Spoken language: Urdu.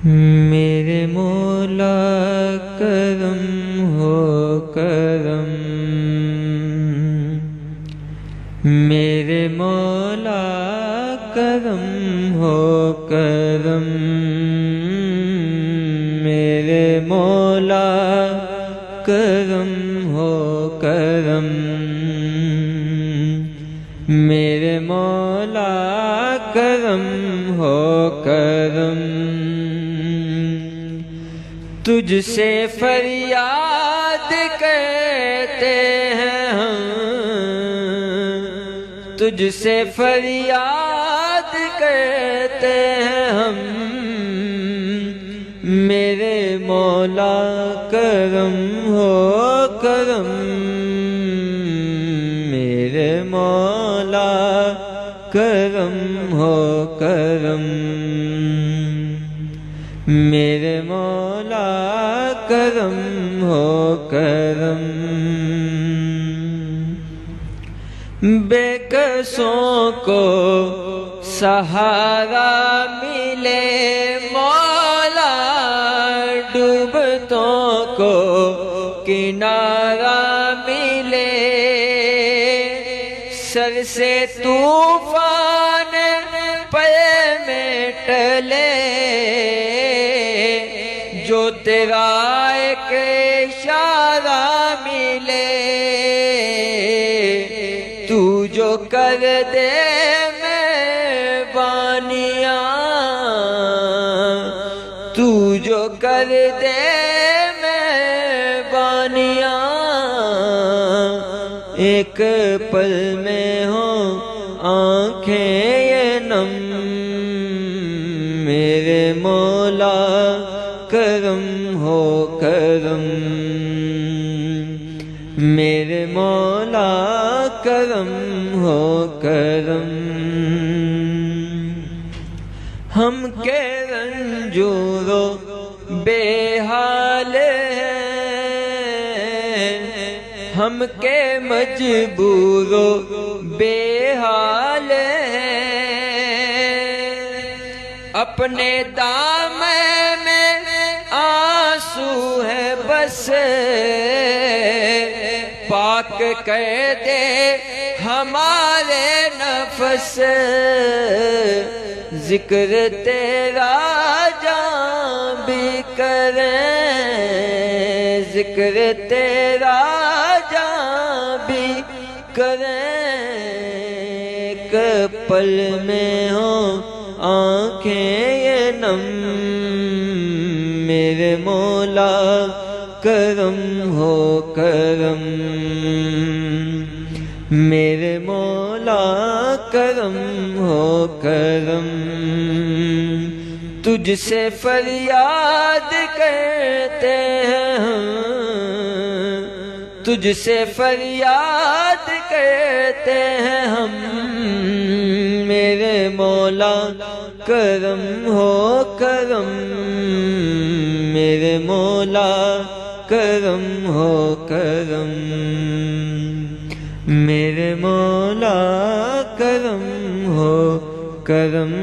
میرے مولا کرم ہو کرم، میرے مولا کرم ہو کرم، میرے مولا کرم ہو کرم، میرے مولا کرم ہو کرم، تجھ سے فریاد کرتے ہیں ہم، تجھ سے فریاد کرتے ہیں ہم، میرے مولا کرم ہو کرم، میرے مولا کرم ہو کرم، میرے مولا کرم ہو کرم، بے کسوں کو سہارا ملے مولا، ڈوبتوں کو کنارہ ملے، سر سے طوفان پے میں ٹلے، جو تیرا ایک اشارہ ملے، تو جو کر دے مہربانیاں، تو جو کر دے مہربانیاں، ایک پل میں ہو آنکھیں یہ نم، میرے مولا کرم ہو کرم، میرے مولا کرم ہو کرم، ہم کے رنجور و بے حال ہیں، ہم کے مجبور و بے حال ہیں، اپنے دامن میں آنسو ہے بس، پاک کر دے ہمارے نفس، ذکر تیرا جاں بھی کریں، ذکر تیرا جاں بھی کریں، ایک پل میں ہو آنکھیں یہ نم، میرے مولا کرم ہو کرم، میرے مولا کرم ہو کرم، تجھ سے فریاد کرتے ہیں ہم، تجھ سے فریاد کرتے ہیں ہم، میرے مولا کرم ہو کرم، میرے مولا کرم ہو کرم، میرے مولا کرم ہو کرم۔